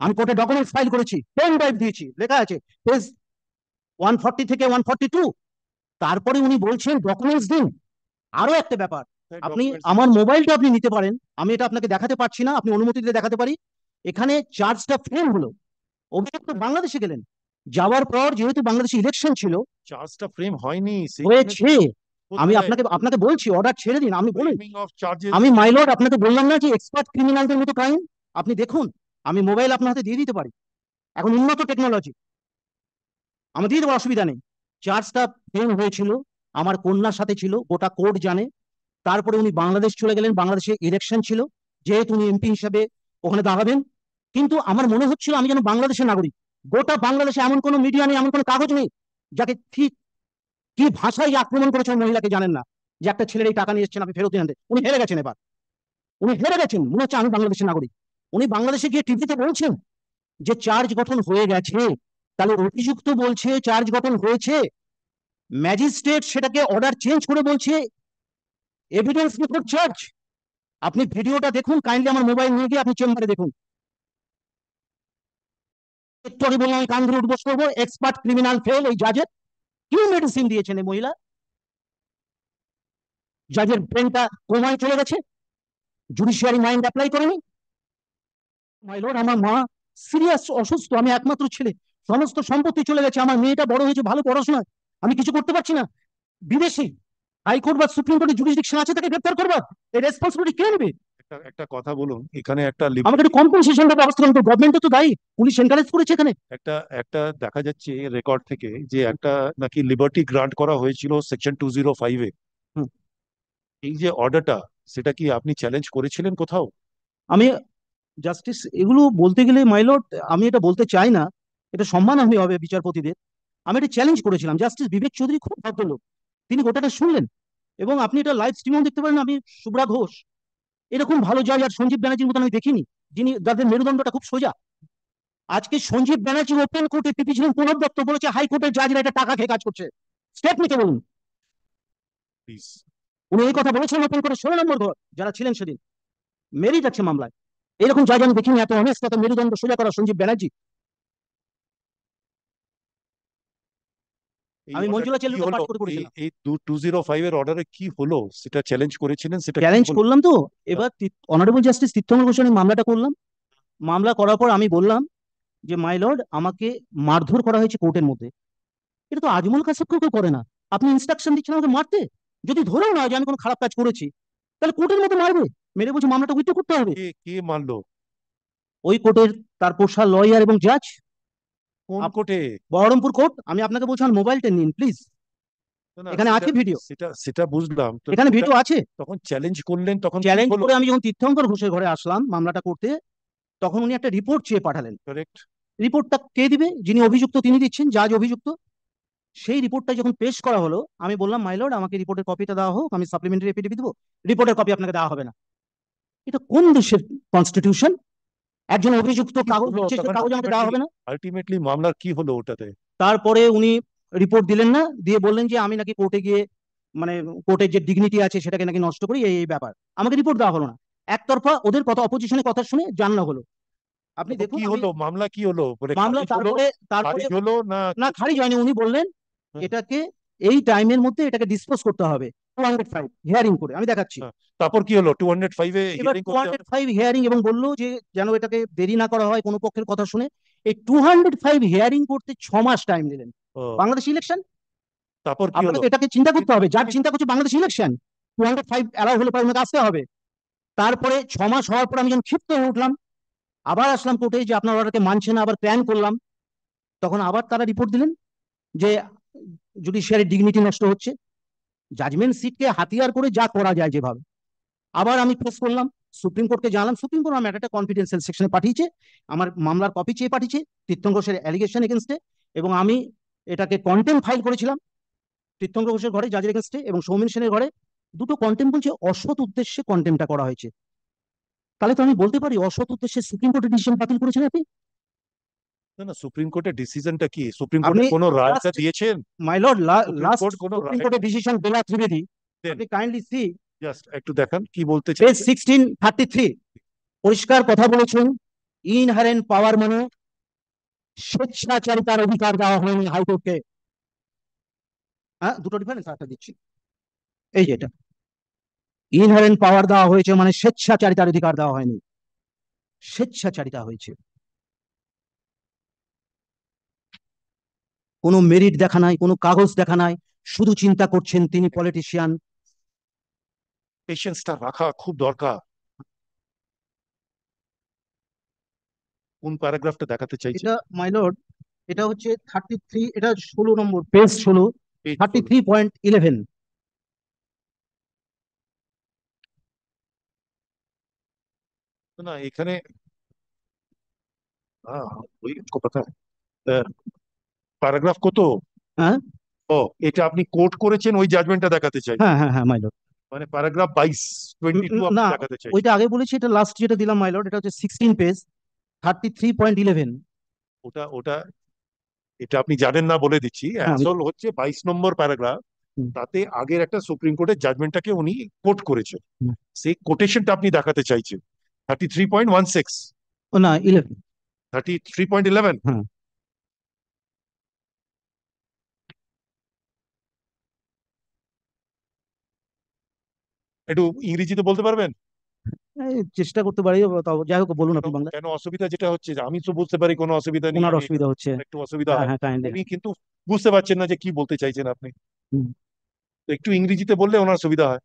আমি কোর্টে ডকুমেন্টস ফাইল করেছি, পেন ড্রাইভ দিয়েছি, লেখা আছে পেজ 140 থেকে 142। তারপরে উনি বলছেন ডকুমেন্টস দিন। আরো একটা ব্যাপার, আপনি আমার মোবাইলটা আপনি নিতে পারেন, আমি এটা আপনাকে দেখাতে পারছি না, আপনি অনুমতি দিলে দেখাতে পারি। এখানে চার্জটা ফ্রেম হলো, অভিযুক্ত বাংলাদেশে গেলেন, যাওয়ার পর যেহেতু বাংলাদেশে ইলেকশন ছিল, চার্জটা ফ্রেম হয়নি, হয়েছে। আমি কোথায় আপনাকে আপনাকে বলছি, অর্ডার ছেড়ে দিন, আপনি বলুন। Framing of charges? আমি মাইলর্ড আপনাকে বললাম না যে এক্সপার্ট ক্রিমিনালদের মতো ক্রাইম? আপনি দেখুন, আমি মোবাইল আপনার হাতে দিয়ে দিতে পারি, এখন উন্নত টেকনোলজি, আমি দিয়ে দেবো, অসুবিধা নেই। চার্জটা ফেল হয়েছিল, আমার কন্যার সাথে ছিল, গোটা কোর্ট জানে। তারপরে উনি বাংলাদেশ চলে গেলেন, বাংলাদেশে ইলেকশন ছিল, যেহেতু উনি এমপি হিসাবে ওখানে দাঁড়াবেন। কিন্তু আমার মনে হচ্ছিল আমি যেন বাংলাদেশের নাগরিক। গোটা বাংলাদেশে এমন কোনো মিডিয়া নেই, এমন কোনো কাগজ নেই যাকে ঠিক কি ভাষায় আক্রমণ করেছেন মহিলাকে জানেন না, যে একটা ছেলের এই টাকা নিয়ে এসেছেন, আপনি ফেরত আনতে। উনি হেরে গেছেন এবার, উনি হেরে গেছেন, মনে হচ্ছে আমি বাংলাদেশের নাগরিক। উনি বাংলাদেশে গিয়ে টিভিতে বলছেন যে চার্জ গঠন হয়ে গেছে, তাহলে অভিযুক্ত বলছে চার্জ গঠন হয়েছে, ম্যাজিস্ট্রেট সেটাকে অর্ডার চেঞ্জ করে বলছে এভিডেন্স বিফোর চার্জ। আপনি ভিডিওটা দেখুন, কাইন্ডলি আমার মোবাইল নিয়ে গিয়ে আপনি চেম্বারে দেখুন। একটু আগে বললাম আমি কান ধরে উঠবস করবো, এক্সপার্ট ক্রিমিনাল ফেল এই জাজের। কি মেডিসিন দিয়েছেন এই মহিলা, জাজের ব্রেনটা কোমায় চলে গেছে, জুডিশিয়ারি মাইন্ড অ্যাপ্লাই করেনি। মাই লর্ড, আমার মা সিরিয়াস অসুস্থ, আমি একমাত্র ছেলে, সমস্ত সম্পত্তি চলে গেছে, আমার মেয়েটা বড় হয়েছে ভালো পড়াশোনা, আমি কিছু করতে পারছি না। বিদেশি হাইকোর্ট বা সুপ্রিম কোর্টের জুডিশডিকশন আছে তাকে গ্রেফতার করবার, এই রেসপন্সিবিলিটি কে নেবে? একটা কথা বলুন, এখানে একটা আমাকে একটু কম্পেনসেশনটা ব্যবস্থা করুন, গভর্নমেন্ট তো দায়ী, পুলিশ এনকারেজ করেছে এখানে। একটা একটা দেখা যাচ্ছে রেকর্ড থেকে যে একটা নাকি লিবার্টি গ্রান্ট করা হয়েছিল সেকশন 205-এ। হুম। এই যে অর্ডারটা, সেটা কি আপনি চ্যালেঞ্জ করেছিলেন কোথাও? আমি জাস্টিস, এগুলো বলতে গেলে মাইলর্ড, আমি এটা বলতে চাই না, এটা সম্মানহানি হবে বিচারপতিদের। আমি এটা চ্যালেঞ্জ করেছিলাম, জাস্টিস বিবেক চৌধুরী খুব ভদ্রলোক, তিনি গোটাটা শুনলেন, এবং আপনি এটা লাইভ স্ট্রিমেও দেখতে পারেন। আমি শুভ্রা ঘোষ এরকম ভালো জাজ আর সঞ্জীব ব্যানার্জির মতন আমি দেখিনি, যিনি, যাদের মেরুদণ্ডটা খুব সোজা। আজকে সঞ্জীব ব্যানার্জি ওপেন কোর্টে পিপি ছিলেন, প্রণব দত্ত বলেছে হাইকোর্টের জাজরা এটা টাকা খেয়ে কাজ করছে। স্টেপ নিতে বলুন। প্লিজ। উনি এই কথা বলেছেন ওপেন কোর্টে 16 নম্বর ঘর যারা ছিলেন সেদিন, মেরিট আছে মামলায়। এরকম জাজ আমি দেখিনি, এত অনেস্ট, এত মেরুদণ্ড সোজা করা সঞ্জীব ব্যানার্জি। আমি মঞ্জুলা কি চেল্লুকে হলো পাঠ করে করেছিলাম। এই 205-এর অর্ডারে কি হলো সেটা চ্যালেঞ্জ করেছিলেন, সেটা কি চ্যালেঞ্জ হলো? করলাম তো। এবার অনারেবল জাস্টিস তীর্থঙ্কর ঘোষ মামলাটা করলাম। মামলা করার পর আমি বললাম যে মাই লর্ড, আমাকে মারধর করা হয়েছে কোর্টের মধ্যে। এটা তো আজমল কাসেব কেউ করে না, আপনি ইনস্ট্রাকশন দিচ্ছেন আমাকে মারতে। যদি ধরেও না যে আমি কোনো খারাপ কাজ করেছি, তাহলে কোর্টের মধ্যে মারবে, মেরে বলছে মামলাটা উইথড্র করতে হবে। কে কে মানলো? ওই কোর্টের তার পোষা লয়ার এবং জাজ। কোন কোর্টে? বহরমপুর কোর্ট। আমি আপনাকে বলছি আমার মোবাইলটা নিন প্লিজ, না না, এখানে আছে ভিডিও, সেটা সেটা বুঝলাম তো। এখানে ভিডিও আছে। তখন চ্যালেঞ্জ করলেন, তখন কি চ্যালেঞ্জ হলো? করে আমি যখন তীর্থঙ্কর ঘোষের ঘরে আসলাম মামলাটা করতে, তখন উনি একটা রিপোর্ট চেয়ে পাঠালেন। কারেক্ট। রিপোর্টটা কে দিবে? যিনি অভিযুক্ত তিনি দিচ্ছেন, জাজ অভিযুক্ত। সেই রিপোর্টটা যখন পেশ করা হলো, আমি বললাম মাই লর্ড আমাকে রিপোর্টের কপিটা দেওয়া হোক, আমি সাপ্লিমেন্টারি এফিডেভিট দেবো, রিপোর্টের কপি আপনাকে দেওয়া হবে না। এটা কোন দেশের কনস্টিটিউশন? একজন অভিযুক্ত কাগজ দিচ্ছে, সে কাগজ আমাকে দেওয়া হবে না? আলটিমেটলি মামলার কি হলো ওটাতে? তারপরে উনি রিপোর্ট দিলেন না, দিয়ে বললেন যে আমি নাকি কোর্টে গিয়ে মানে কোর্টের যে ডিগনিটি আছে সেটাকে নাকি নষ্ট করি, এই এই ব্যাপার। আমাকে রিপোর্ট দেওয়া হলো না, একতরফা ওদের কথা, অপোজিশনের কথা শুনে জানানো হলো। আপনি তারপর দেখুন কি আমি হলো, মামলা কি হলো, মানে মামলা, খারিজ হলো? তারপরে তারপরে খারিজ হলো না? না, খারিজ হয়নি। উনি বললেন হ্যাঁ, এটাকে এই টাইমের মধ্যে এটাকে ডিসপোজ করতে হবে 205 হিয়ারিং করে। আমি দেখাচ্ছি। হ্যাঁ। তারপর কি হলো, 205-এ এবার হিয়ারিং টু করতে হবে? হান্ড্রেড ফাইভ হিয়ারিং, এবং বললো যে যেন এটাকে দেরি না করা হয় কোনো পক্ষের কথা শুনে। এই 205 হিয়ারিং করতে 6 মাস টাইম দিলেন। ও, বাংলাদেশ ইলেকশন, তারপর কি আপনাকে হলো? তো এটাকে চিন্তা করতে হবে। যার চিন্তা করছে বাংলাদেশ ইলেকশন, 205 অ্যালাউ হলে পরে ওনাকে আসতে হবে। তারপরে 6 মাস হওয়ার পর আমি যখন ক্ষিপ্ত হয়ে উঠলাম, আবার আসলাম কোর্টে যে আপনার অর্ডারকে মানছে না, আবার প্ল্যান করলাম। তখন আবার তারা রিপোর্ট দিলেন যে জুডিশিয়ারি ডিগনিটি নষ্ট হচ্ছে, জাজমেন্ট সিটকে হাতিয়ার করে যা করা যায় যেভাবে। আবার আমি প্রেস করলাম, সুপ্রিম কোর্টকে জানালাম, সুপ্রিম কোর্ট আমার ম্যাটারটা কনফিডেন্সিয়াল সেকশনে পাঠিয়েছে, আমার মামলার কপি চেয়ে পাঠিয়েছে তীর্থঙ্কর ঘোষের অ্যালিগেশন এগেনস্টে, এবং আমি এটাকে কন্টেম্প ফাইল করেছিলাম তীর্থঙ্কর ঘোষের ঘরে জাজের এগেনস্টে, এবং সৌমেন সেনের ঘরে দুটো কন্টেম্প বলছে অসৎ উদ্দেশ্যে কন্টেম্পটা করা হয়েছে। তাহলে তো আমি বলতে পারি অসৎ উদ্দেশ্যে সুপ্রিম কোর্টের ডিসিশন বাতিল করেছেন আপনি। না না, সুপ্রিম কোর্টের ডিসিশনটা কি? সুপ্রিম আপনি কোর্টের কোনো রায়টা লাস্ট, দিয়েছেন? My lord, supreme last court কোনো সুপ্রিম রায় কোর্টের ডিসিশন বেলা ত্রিবেদী, দেন? আপনি কাইন্ডলি সি জাস্ট একটু দেখান কি বলতে পেজ চাইছে। 1633, পরিষ্কার কথা বলেছেন। ইনহারেন্ট পাওয়ার মানে স্বেচ্ছাচারিতার অধিকার দেওয়া হয়নি হাইকোর্টকে। হ্যাঁ, দুটো ডিফারেন্স একটা দিচ্ছি, এই যেটা ইনহারেন্ট পাওয়ার দেওয়া হয়েছে মানে স্বেচ্ছাচারিতার অধিকার দেওয়া হয়নি, স্বেচ্ছাচারিতা হয়েছে। কোনো মেরিট দেখা নাই, কোনো কাগজ দেখা নাই, শুধু চিন্তা করছেন তিনি পলিটিশিয়ান। পেশেন্সটা রাখা খুব দরকার। কোন প্যারাগ্রাফটা দেখাতে চাইছে? এটা মাই লর্ড, এটা হচ্ছে 33, এটা 16 নম্বর পেজ, 16, পেজ 33.11। না এখানে, হ্যাঁ ওই কথা, প্যারাগ্রাফ কত? হ্যাঁ ও, এটা আপনি কোট করেছেন, ওই জাজমেন্টটা দেখাতে চাইছেন? হ্যাঁ হ্যাঁ হ্যাঁ মাই লর্ড। মানে প্যারাগ্রাফ 22 22 আপনি না, দেখাতে চাইছেন? ওইটা আগে বলেছি, এটা লাস্ট যেটা দিলাম মাই লর্ড, এটা হচ্ছে 16 পেজ, 33.11। ওটা ওটা এটা আপনি জানেন না বলে দিচ্ছি, হ্যাঁ আসল হচ্ছে 22 নম্বর প্যারাগ্রাফ। হুম, তাতে আগের একটা সুপ্রিম কোর্টের জাজমেন্টটাকে উনি কোট করেছেন, হুম। সেই কোটেশনটা আপনি দেখাতে চাইছেন। 33.16, ও না, 11। 33.11। হ্যাঁ, একটু ইংরেজিতে বলতে পারবেন? এই চেষ্টা করতে পারি, তাও যাই হোক বলুন কেন আপনি বাংলা। কেন অসুবিধা যেটা হচ্ছে যে আমি তো বুঝতে পারি কোনো অসুবিধা নেই, ওনার আমি অসুবিধা হচ্ছে। একটু অসুবিধা হ্যাঁ হয়। হ্যাঁ, কাইন্ডলি। উনি কিন্তু বুঝতে পারছেন না যে কি বলতে চাইছেন আপনি, তো একটু ইংরেজিতে বললে ওনার সুবিধা হয়।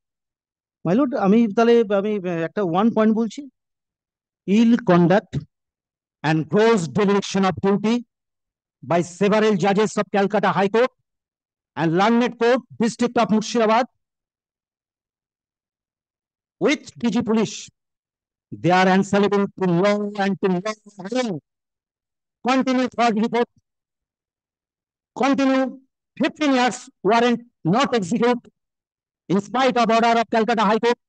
মাই লর্ড, আমি তাহলে আমি একটা ওয়ান পয়েন্ট বলছি। Ill conduct and gross dereliction of duty by several judges of Calcutta High Court and Learned Court, District of Murshidabad, with DG Police. They are answerable to law and to law alone. Continue fraud report. Continue 15 years warrant not execute in spite of order of Calcutta High Court.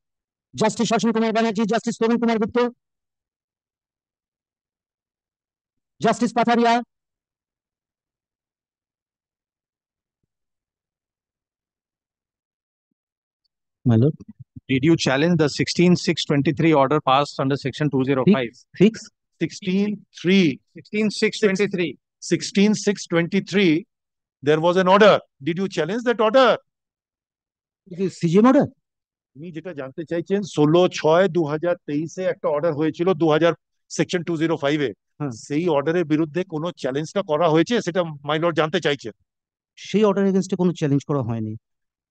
Justice Shashan Kumar Banerjee, Justice Praveen Kumar Gupta, Justice Patharia. My lord, Did you challenge the 16/6/23 order passed under section 205? fix. 16/3, 16/6/23. 16/6/23, there was an order. Did you challenge that order? CGM order? উনি যেটা জানতে চাইছেন, 16/6/2023-এ একটা order হয়েছিল 2000 section 205-এ, হ্যাঁ, সেই অর্ডারের বিরুদ্ধে কোনো চ্যালেঞ্জটা করা হয়েছে সেটা মাই লর্ড জানতে চাইছেন। সেই অর্ডার এগেনস্টে কোনো চ্যালেঞ্জ করা হয়নি।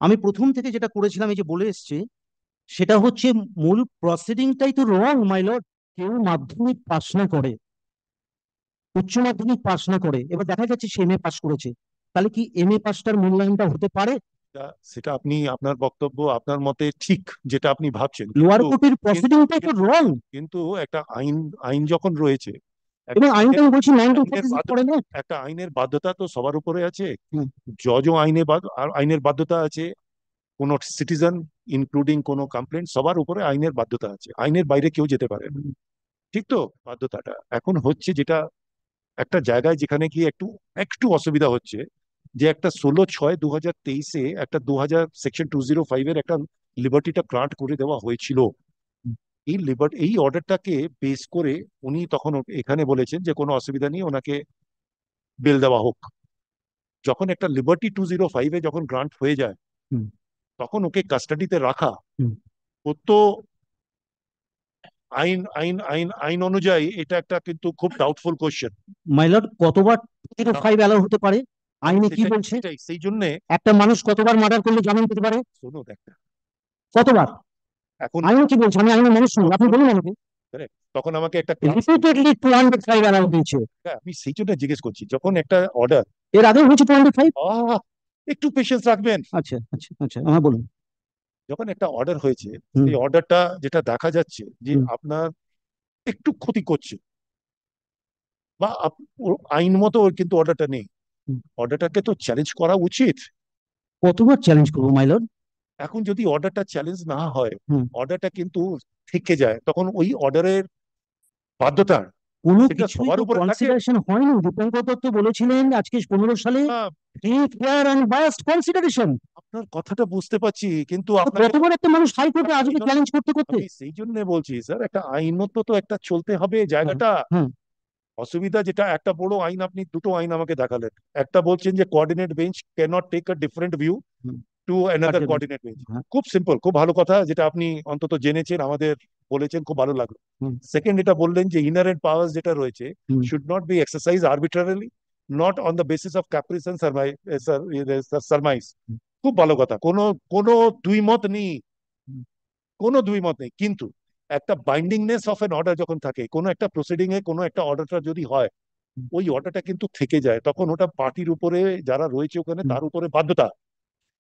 আমি প্রথম থেকে যেটা করেছিলাম, এই যে বলে এসছি, সেটা হচ্ছে মূল প্রসিডিংটাই তো রং মাই লর্ড। কেউ মাধ্যমিক পাস না করে, উচ্চ মাধ্যমিক পাস না করে, এবার দেখা যাচ্ছে সে এমএ পাস করেছে, তাহলে কি এমএ পাসটার মূল্যায়নটা হতে পারে? সেটা আপনি আপনার বক্তব্য, আপনার মতে ঠিক যেটা আপনি ভাবছেন, লোয়ার কিন্তু কোর্টের প্রসিডিংটাই তো রং। কিন্তু একটা আইন আইন যখন রয়েছে, এবং আইনটা আমি বলছি আইনের 1946 পড়ে না। একটা আইনের বাধ্যতা তো সবার উপরে আছে। হুম। জজও আইনের বাধ্যতা আছে, কোন সিটিজেন ইনক্লুডিং কোন কমপ্লেন্ট সবার উপরে আইনের বাধ্যতা আছে, আইনের বাইরে কেউ যেতে পারে না। ঠিক তো বাধ্যতাটা এখন হচ্ছে যেটা একটা জায়গায় যেখানে গিয়ে একটু একটু অসুবিধা হচ্ছে, যে একটা 16/6/2023 একটা 2000 সেকশন 205 একটা লিবার্টিটা গ্রান্ট করে দেওয়া হয়েছিল। এই অর্ডারটাকে বেস করে উনি তখন এখানে বলেছেন যে কোনো অসুবিধা নেই, ওনাকে বেল দেওয়া হোক। যখন একটা লিবার্টি 205 যখন গ্রান্ট হয়ে যায়, হুম। তখন ওকে কাস্টাডিতে রাখা, হুম। ও তো আইন আইন আইন আইন অনুযায়ী এটা একটা কিন্তু খুব ডাউটফুল কোশ্চেন। মাই লর্ড, কতবার 205 অ্যালাউ হতে পারে? আইনে কি বলছে? সেই জন্য একটা মানুষ কতবার মার্ডার করলে জামিন পেতে পারে? শোনো একটা কতবার? এখন আইনে কি বলছে? আমি আইনের মানুষ নই, আপনি বলুন আমাকে। তখন আমাকে একটা class- রিপিটেডলি 205 অ্যালাউ দিয়েছে। আমি সেই জন্য জিজ্ঞেস করছি, যখন একটা অর্ডার, এর আগে হয়েছে 205। একটু পেশেন্স রাখবেন। আচ্ছা আচ্ছা আচ্ছা, হ্যাঁ বলুন। যখন একটা অর্ডার হয়েছে, হুম। সেই অর্ডারটা যেটা দেখা যাচ্ছে যে হুম। আপনার একটু ক্ষতি করছে, বা ওর আইন মতো ওর কিন্তু অর্ডারটা নেই, হুম। অর্ডারটাকে তো চ্যালেঞ্জ করা উচিত। কতবার চ্যালেঞ্জ করবো মাই লর্ড? এখন যদি অর্ডারটা চ্যালেঞ্জ না হয়, হুম। অর্ডারটা কিন্তু থেকে যায়, তখন ওই অর্ডারের বাধ্যতা কোনো সেটা কিছুই সবার তো উপরে থাকে। কনসিডারেশন হয়নি। দীপঙ্কর দত্ত বলেছিলেন আজকে 15 সালে ah, free, fair and biased consideration. আপনার কথাটা বুঝতে পারছি, কিন্তু আপনাকে কতবার একটা মানুষ হাইকোর্টে আসবে চ্যালেঞ্জ করতে করতে? আমি সেই জন্য বলছি স্যার, একটা আইনত তো একটা চলতে হবে হ্যাঁ, জায়গাটা। হ্যাঁ। অসুবিধা যেটা, একটা বড় আইন, আপনি দুটো আইন আমাকে দেখালেন। একটা বলছেন যে coordinate bench can not take a different view hmm. To another Particular. Coordinate bench. হ্যাঁ। খুব সিম্পল, খুব ভালো কথা, যেটা আপনি অন্তত জেনেছেন, আমাদের বলেছেন, খুব ভালো লাগলো। হুম। সেকেন্ড, এটা বললেন যে ইনারেন্ট পাওয়ার্স যেটা রয়েছে hmm. Should not be exercise arbitrarily, not on the basis of caprice and surmise. Hmm. খুব ভালো কথা, কোনো কোনো দুই মত নেই, হুম। কোনো দুই মত নেই। কিন্তু একটা বাইন্ডিংনেস অফ এন অর্ডার যখন থাকে, কোনো একটা প্রসিডিং এ কোনো একটা অর্ডারটা যদি হয়, ওই অর্ডারটা কিন্তু থেকে যায়, তখন ওটা পার্টির উপরে যারা রয়েছে ওখানে হুম। তার উপরে বাধ্যতা।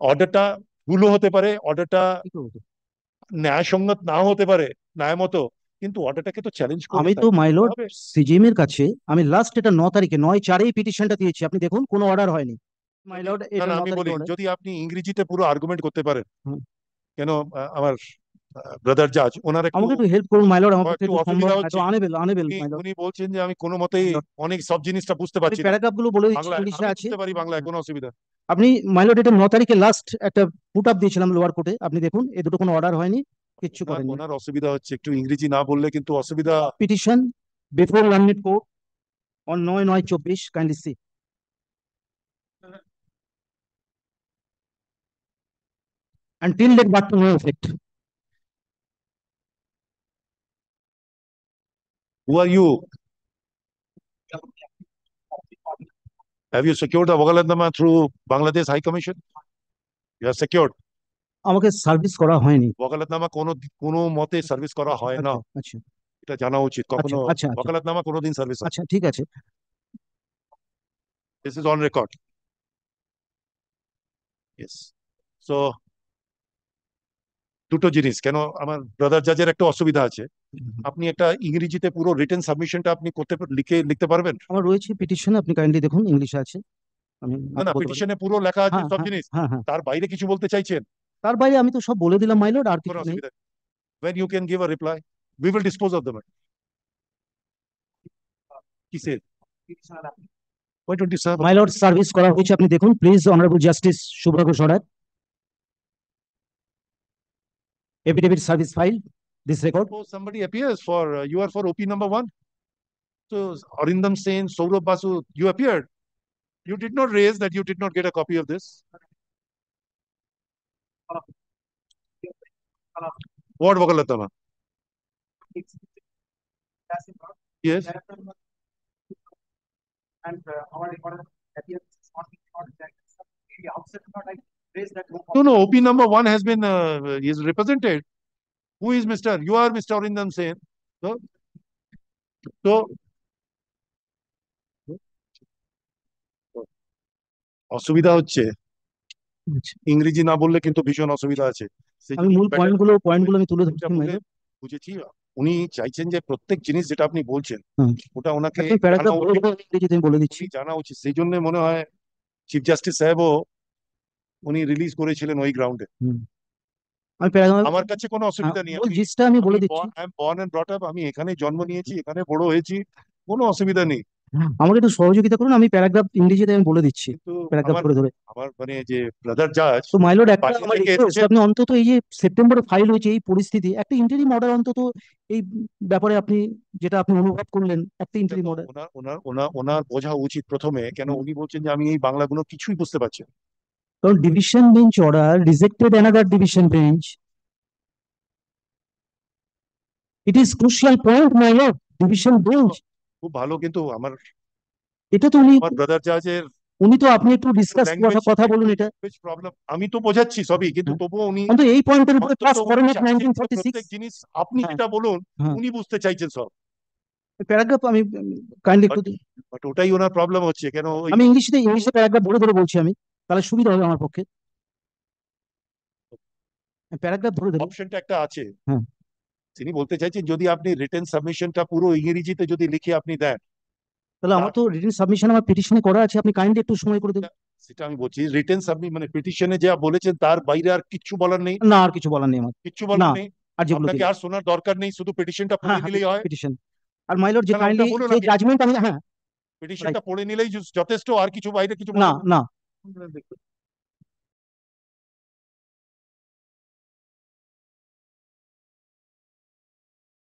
অর্ডারটা ভুলও হতে পারে, অর্ডারটা কি করবো? ন্যায়সঙ্গত নাও হতে পারে, ন্যায় মতো, কিন্তু অর্ডারটাকে তো চ্যালেঞ্জ করে আমি তো মাই লর্ড সিজিএম এর কাছে আমি লাস্ট এটা 9 তারিখে 9/4 পিটিশনটা দিয়েছি, আপনি দেখুন কোনো অর্ডার হয়নি মাই লর্ড। না এটা না, 9 আমি তারিখে বলি, order। যদি আপনি ইংরেজিতে পুরো আর্গুমেন্ট করতে পারেন, হুম। কেন আমার ব্রাদার জাজ ওনার একটু আমাকে একটু হেল্প করুন মাই লর্ড, আমার পক্ষে একটু একটু সম্ভব অসুবিধা এত হচ্ছে। আনেবেল আনেবেল উনি মাই লর্ড। উনি বলছেন যে আমি কোনো মতেই অনেক সব জিনিসটা বুঝতে আমি পারছি না প্যারাগ্রাফ গুলো বলে দিচ্ছি, বাংলায়। ইংলিশে আমি আছে। বুঝতে পারি বাংলায়, কোনো অসুবিধা নেই। আপনি মাই লর্ড এটা 9 তারিখে লাস্ট একটা পুট আপ দিয়েছিলাম লোয়ার কোর্টে, আপনি দেখুন এ দুটো কোনো অর্ডার হয়নি, কিচ্ছু ওনার করেননি। ওনার অসুবিধা হচ্ছে, একটু ইংরেজি না বললে কিন্তু অসুবিধা। Petition before learned court on 9/9/24, kindly C until let but to no effect. Who are you? Have you secured the Wakalatnama through Bangladesh High Commission? You have secured. আমাকে সার্ভিস করা হয়নি। ওয়াকালাতনামা কোনো কোনো মতে সার্ভিস করা হয় না, আচ্ছা আচ্ছা এটা জানা উচিত। আচ্ছা কখনো আচ্ছা আচ্ছা ওয়াকালাতনামা কোনোদিন সার্ভিস হয়। আচ্ছা, ঠিক আছে। This is on record. Yes. So দুটো জিনিস, কেন আমার ব্রাদার জাজের একটা অসুবিধা আছে, আপনি একটা ইংরেজিতে পুরো রিটেন সাবমিশনটা আপনি লিখতে পারবেন? আমার রয়েছে পিটিশন, আপনি কাইন্ডলি দেখুন, ইংলিশে আছে, আমি না না, বলতে পারি। পিটিশনে পুরো লেখা আছে হ্যাঁ সব হ্যাঁ জিনিস, হ্যাঁ হ্যাঁ, তার বাইরে কিছু বলতে চাইছেন? তার বাইরে আমি তো সব বলে দিলাম মাই লর্ড, আর কোনো কিছু নেই। অসুবিধা নেই। When you can give a reply, we will dispose of the matter. কি সে? Why don't you serve? My lord service করা হয়েছে, আপনি দেখুন please, honourable justice Shubhra Ghosh order affidavit service file this record. Suppose somebody appears for, you are for OP number 1. So Arindam Sen, Saurabh Basu, you appeared. You did not raise that you did not get a copy of this. What Vakalatama? Yes. No, no, OP number 1 has been is represented. Who is Mr.? You are Mr. Arindam Sen. So অসুবিধা হচ্ছে, ইংরেজি না বললে কিন্তু ভীষণ অসুবিধা আছে। সেই আমি জন্য মূল পয়েন্টগুলো আমি তুলে ধরছি এটা মাই বলে লর্ড। বুঝেছি, উনি চাইছেন যে প্রত্যেক জিনিস যেটা আপনি বলছেন হুম। ওটা ওনাকে আপনি প্যারাগ্রাফ জানা বলে উচিত, দেবেন ইংরেজিতে, আমি বলে দিচ্ছি। উনি জানা উচিত। সেই জন্য মনে হয় চিফ জাস্টিস সাহেবও উনি রিলিজ করেছিলেন ওই গ্রাউন্ডে। হুম। আমি প্যারাগ্রাফ, আমার কাছে কোনো অসুবিধা নেই, ওই আমি জিসটা আমি বলে দিচ্ছি। বর্ন এন্ড ব্রট আপ, আমি এখানে জন্ম নিয়েছি, এখানে বড় হয়েছি, কোনো অসুবিধা নেই। আমাকে একটু সহযোগিতা করুন, আমি প্যারাগ্রাফ ইংরেজিতে আমি বলে দিচ্ছি, কিন্তু প্যারাগ্রাফ আমার ধরে ধরে। আমার মানে যে ব্রাদার জাজ তো মাইলর্ড, একটা বাইরে আমার থেকে রিকোয়েস্ট, এসছেন, আপনি অন্তত এই যে সেপ্টেম্বরে ফাইল হয়েছে এই পরিস্থিতি, একটা ইন্টারিম অর্ডার অন্তত এই ব্যাপারে আপনি যেটা আপনি অনুভব করলেন, একটা এটা ইন্টারিম তো অর্ডার। ওনার বোঝা উচিত প্রথমে, কেন উনি বলছেন যে আমি এই বাংলাগুলো কিছুই বুঝতে পারছি না। কারণ division bench order rejected another division bench, it is crucial point my lord, division bench. খুব ভালো, কিন্তু আমার এটা তো উনি, আমার ব্রাদার জাজের উনি তো, আপনি একটু ডিসকাস ল্যাঙ্গুয়েজ কথা বলুন এটা। প্রবলেম, আমি তো বোঝাচ্ছি সবই, কিন্তু হ্যাঁ। তবুও উনি অন্তত এই পয়েন্টের উপরে অন্তত পাস উনি করেন অফ চাইছেন যে 1946। প্রত্যেক জিনিস আপনি হ্যাঁ, যেটা বলুন হ্যাঁ। উনি বুঝতে চাইছেন সব। প্যারাগ্রাফ আমি কাইন্ডলি একটু, বাট ওটাই ওনার প্রবলেম হচ্ছে, কেন ওই আমি ইংলিশে প্যারাগ্রাফ ধরে ধরে বলছি আমি, তাহলে সুবিধা হবে আমার পক্ষে। প্যারাগ্রাফ ধরে ধরে। অপশনটা একটা আছে, হ্যাঁ। তিনি বলতে চাইছেন যদি আপনি রিটেন সাবমিশনটা পুরো ইংরেজিতে যদি লিখে আপনি দেন, তাহলে আমার তো রিটেন সাবমিশন আমার পিটিশনে করা আছে, আপনি কাইন্ডলি একটু সময় করে দেন। সেটা আমি বলছি রিটেন সাবমিট মানে পিটিশনে যা বলেছেন তার বাইরে আর কিচ্ছু বলার নেই, না, আর কিছু বলার নেই আমার। কিচ্ছু না, বলার নেই। আর যেগুলো আপনাকে দিন। আর শোনার দরকার নেই, শুধু পিটিশনটা হ্যাঁ, পড়ে নিলেই হয়। পিটিশন। আর মাইলর যে তাহলে কাইন্ডলি ওটা বলুন যে আগে, জাজমেন্ট, আমি, হ্যাঁ, পিটিশনটা পড়ে নিলেই যথেষ্ট, আর কিছু বাইরে কিছু না, বলার নেই। না,